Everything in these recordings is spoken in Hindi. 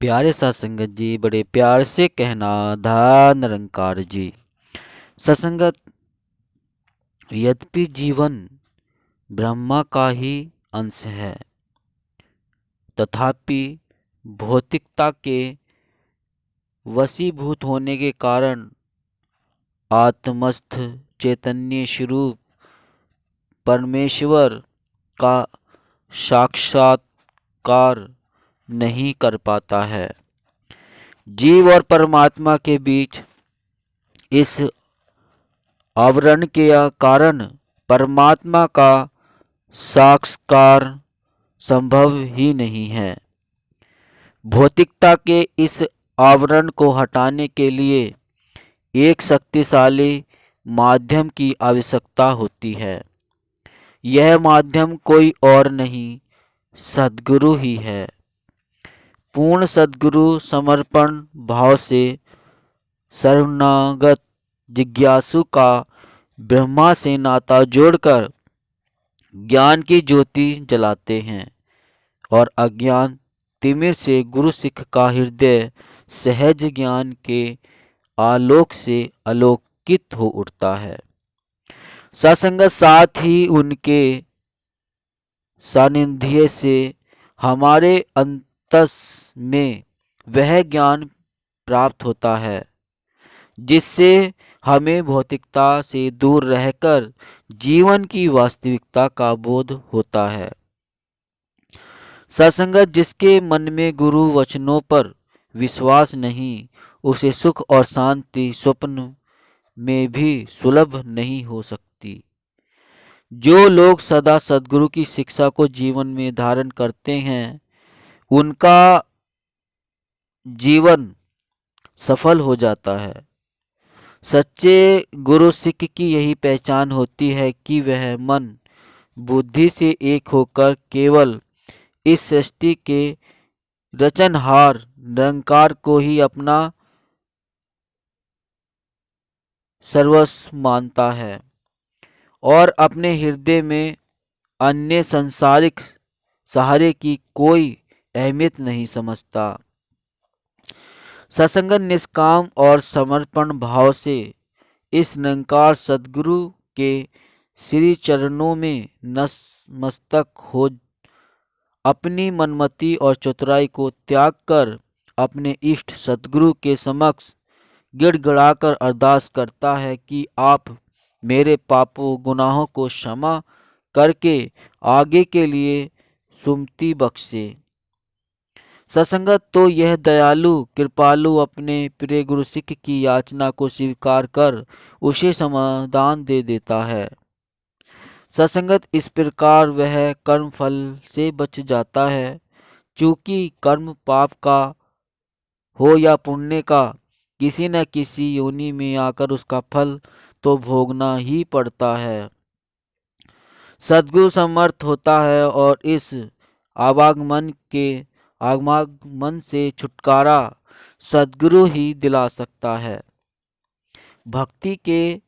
प्यारे सत्संगत जी, बड़े प्यार से कहना धा निरंकार जी। सत्संगत, यद्यपि जीवन ब्रह्मा का ही अंश है, तथापि भौतिकता के वशीभूत होने के कारण आत्मस्थ चैतन्य स्वरूप परमेश्वर का साक्षात्कार नहीं कर पाता है। जीव और परमात्मा के बीच इस आवरण के कारण परमात्मा का साक्षात्कार संभव ही नहीं है। भौतिकता के इस आवरण को हटाने के लिए एक शक्तिशाली माध्यम की आवश्यकता होती है। यह माध्यम कोई और नहीं, सद्गुरु ही है। पूर्ण सद्गुरु समर्पण भाव से शरणागत जिज्ञासु का ब्रह्मा से नाता जोड़कर ज्ञान की ज्योति जलाते हैं और अज्ञान तिमिर से गुरु सिख का हृदय सहज ज्ञान के आलोक से आलोकित हो उठता है। सत्संगत, साथ ही उनके सानिध्य से हमारे अंतस में वह ज्ञान प्राप्त होता है जिससे हमें भौतिकता से दूर रहकर जीवन की वास्तविकता का बोध होता है। सत्संगत, जिसके मन में गुरु वचनों पर विश्वास नहीं, उसे सुख और शांति स्वप्न में भी सुलभ नहीं हो सकती। जो लोग सदा सद्गुरु की शिक्षा को जीवन में धारण करते हैं, उनका जीवन सफल हो जाता है। सच्चे गुरु सिख की यही पहचान होती है कि वह मन बुद्धि से एक होकर केवल इस सृष्टि के रचनहार निरंकार को ही अपना सर्वस्व मानता है और अपने हृदय में अन्य संसारिक सहारे की कोई अहमियत नहीं समझता। सत्संगत, निष्काम और समर्पण भाव से इस निरंकार सद्गुरु के श्री चरणों में नतमस्तक हो अपनी मनमति और चतुराई को त्याग कर अपने इष्ट सद्गुरु के समक्ष गिड़गिड़ाकर अरदास करता है कि आप मेरे पापों गुनाहों को क्षमा करके आगे के लिए सुमति बख्शे। सत्संगत, तो यह दयालु कृपालु अपने प्रिय गुरु सिख की याचना को स्वीकार कर उसे समाधान दे देता है। सत्संगत, इस प्रकार वह कर्म फल से बच जाता है। चूंकि कर्म पाप का हो या पुण्य का, किसी न किसी योनि में आकर उसका फल तो भोगना ही पड़ता है। सद्गुरु समर्थ होता है और इस आवागमन से छुटकारा सद्गुरु ही दिला सकता है। भक्ति के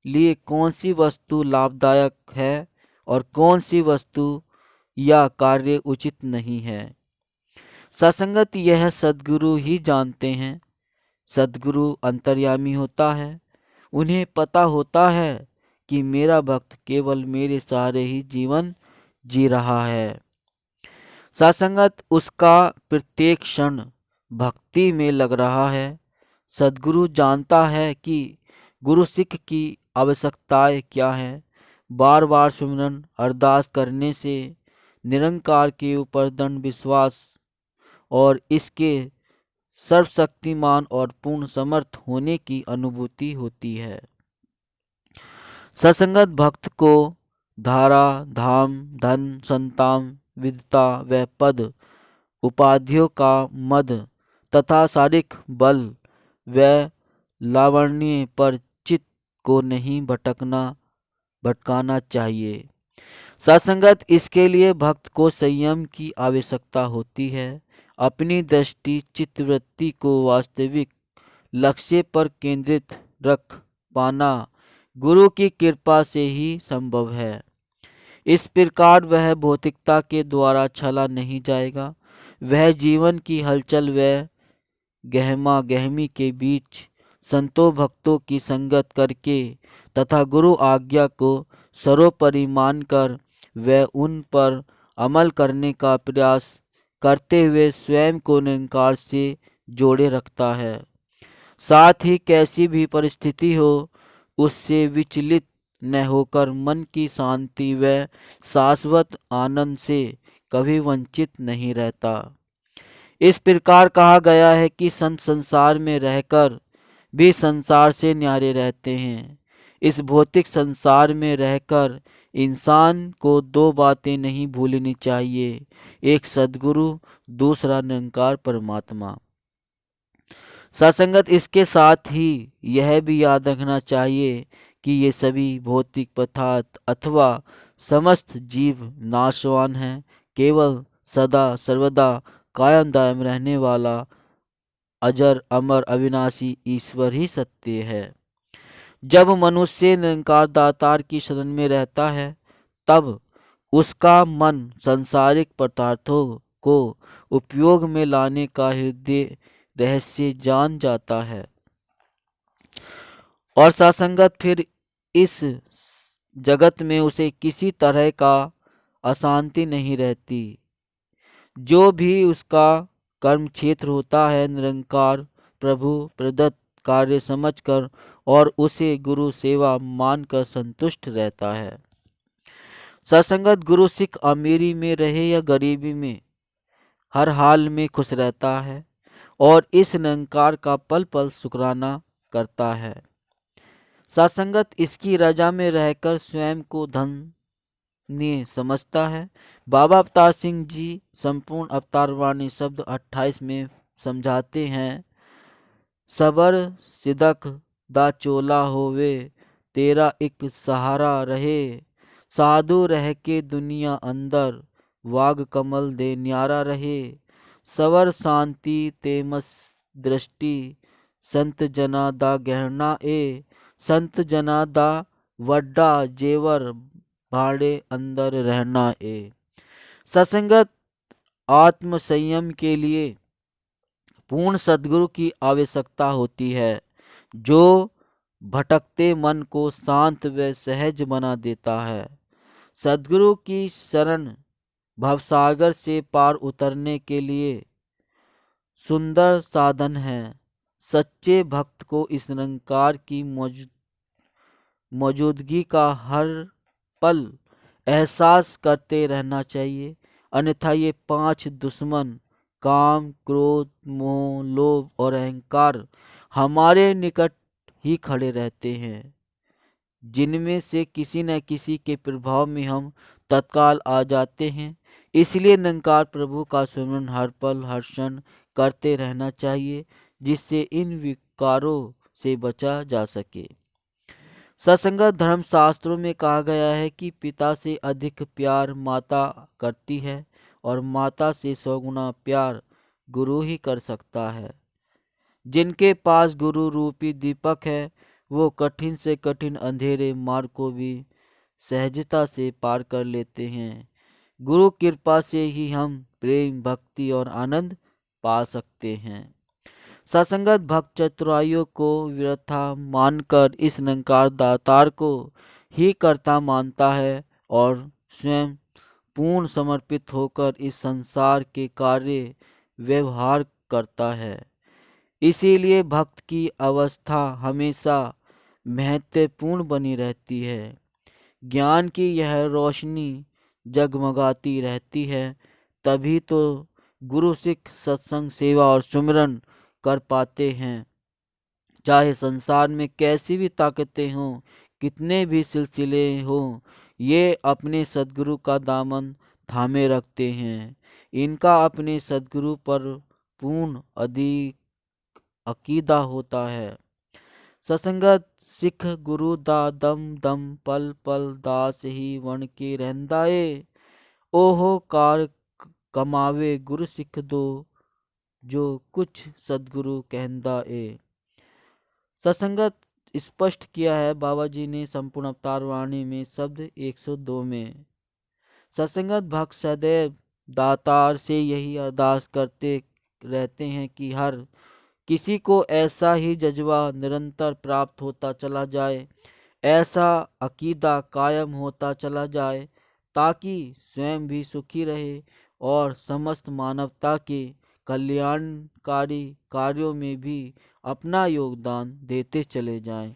लिए कौन सी वस्तु लाभदायक है और कौन सी वस्तु या कार्य उचित नहीं है, सत्संगत यह सद्गुरु ही जानते हैं। सद्गुरु अंतर्यामी होता है। उन्हें पता होता है कि मेरा भक्त केवल मेरे सहारे ही जीवन जी रहा है। सत्संगत, उसका प्रत्येक क्षण भक्ति में लग रहा है। सद्गुरु जानता है कि गुरु सिख की आवश्यकताएं क्या हैं। बार बार सुमिरन अरदास करने से निरंकार के ऊपर दृढ़ विश्वास और इसके सर्वशक्तिमान और पूर्ण समर्थ होने की अनुभूति होती है। सत्संगत, भक्त को धारा, धाम, धन, संतान, विद्या व पद उपाधियों का मद तथा शारीरिक बल व लावण्य पर चित्त को नहीं भटकाना चाहिए। सत्संगत, इसके लिए भक्त को संयम की आवश्यकता होती है। अपनी दृष्टि चित्तवृत्ति को वास्तविक लक्ष्य पर केंद्रित रख पाना गुरु की कृपा से ही संभव है। इस प्रकार वह भौतिकता के द्वारा छला नहीं जाएगा। वह जीवन की हलचल व गहमा गहमी के बीच संतों भक्तों की संगत करके तथा गुरु आज्ञा को सर्वोपरि मानकर वह उन पर अमल करने का प्रयास करते हुए स्वयं को निरंकार से जोड़े रखता है। साथ ही कैसी भी परिस्थिति हो उससे विचलित न होकर मन की शांति व शाश्वत आनंद से कभी वंचित नहीं रहता। इस प्रकार कहा गया है कि संत संसार में रहकर भी संसार से न्यारे रहते हैं। इस भौतिक संसार में रहकर इंसान को दो बातें नहीं भूलनी चाहिए, एक सद्गुरु, दूसरा निरंकार परमात्मा। सत्संगत इसके साथ ही यह भी याद रखना चाहिए कि ये सभी भौतिक पदार्थ अथवा समस्त जीव नाशवान हैं, केवल सदा सर्वदा कायम दायम रहने वाला अजर अमर अविनाशी ईश्वर ही सत्य है। जब मनुष्य निरंकार दातार की शरण में रहता है तब उसका मन सांसारिक पदार्थों को उपयोग में लाने का हृदय रहस्य जान जाता है और सत्संगत फिर इस जगत में उसे किसी तरह का अशांति नहीं रहती। जो भी उसका कर्म क्षेत्र होता है निरंकार प्रभु प्रदत्त कार्य समझकर और उसे गुरु सेवा मानकर संतुष्ट रहता है। सत्संगत गुरु सिख अमीरी में रहे या गरीबी में हर हाल में खुश रहता है और इस निरंकार का पल पल शुक्राना करता है। सत्संगत इसकी रजा में रहकर स्वयं को धन्य समझता है। बाबा अवतार सिंह जी संपूर्ण अवतार वाणी शब्द 28 में समझाते हैं, सबर सिदक दा चोला होवे तेरा एक सहारा रहे, साधु रह के दुनिया अंदर वाग कमल दे न्यारा रहे, सवर शांति तेमस दृष्टि संत जना दा गहना ए, संत जना दा वड्डा जेवर भाड़े अंदर रहना ए। सत्संगत आत्म संयम के लिए पूर्ण सद्गुरु की आवश्यकता होती है जो भटकते मन को शांत व सहज बना देता है। सद्गुरु की शरण भवसागर से पार उतरने के लिए सुंदर साधन है। सच्चे भक्त को इस निरंकार की मौजूदगी का हर पल एहसास करते रहना चाहिए, अन्यथा ये 5 दुश्मन काम क्रोध मोह लोभ और अहंकार हमारे निकट ही खड़े रहते हैं, जिनमें से किसी न किसी के प्रभाव में हम तत्काल आ जाते हैं। इसलिए निरंकार प्रभु का सुमरन हर पल हर क्षण करते रहना चाहिए, जिससे इन विकारों से बचा जा सके। सत्संगत धर्म शास्त्रों में कहा गया है कि पिता से अधिक प्यार माता करती है और माता से 100 गुना प्यार गुरु ही कर सकता है। जिनके पास गुरु रूपी दीपक है वो कठिन से कठिन अंधेरे मार्ग को भी सहजता से पार कर लेते हैं। गुरु कृपा से ही हम प्रेम भक्ति और आनंद पा सकते हैं। सत्संगत भक्त चतुराइयों को व्यर्था मानकर इस निरंकार दातार को ही कर्ता मानता है और स्वयं पूर्ण समर्पित होकर इस संसार के कार्य व्यवहार करता है। इसीलिए भक्त की अवस्था हमेशा महत्वपूर्ण बनी रहती है। ज्ञान की यह रोशनी जगमगाती रहती है, तभी तो गुरु सिख सत्संग सेवा और सुमिरन कर पाते हैं। चाहे संसार में कैसी भी ताकतें हों, कितने भी सिलसिले हों, ये अपने सद्गुरु का दामन थामे रखते हैं। इनका अपने सद्गुरु पर पूर्ण अधिक अकीदा होता है। सत्संगत सिख गुरु दा दम दम पल पल दास ही वण के रहंदा ए, ओहो कार कमावे गुरु सिख दो जो कुछ सद्गुरु कहंदा ए। सत्संगत स्पष्ट किया है बाबा जी ने संपूर्ण अवतार वाणी में शब्द 102 में। सत्संगत भक्त सदैव दातार से यही अरदास करते रहते हैं कि हर किसी को ऐसा ही जज्बा निरंतर प्राप्त होता चला जाए, ऐसा अकीदा कायम होता चला जाए, ताकि स्वयं भी सुखी रहे और समस्त मानवता के कल्याणकारी कार्यों में भी अपना योगदान देते चले जाएं।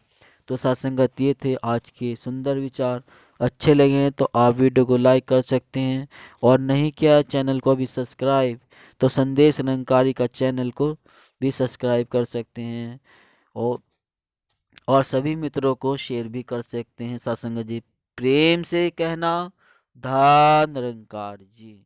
तो सत्संगत ये थे आज के सुंदर विचार। अच्छे लगे हैं तो आप वीडियो को लाइक कर सकते हैं, और नहीं किया है चैनल को अभी सब्सक्राइब तो संदेश निरंकारी का चैनल को भी सब्सक्राइब कर सकते हैं, और सभी मित्रों को शेयर भी कर सकते हैं। सत्संग जी प्रेम से कहना, धन निरंकार जी।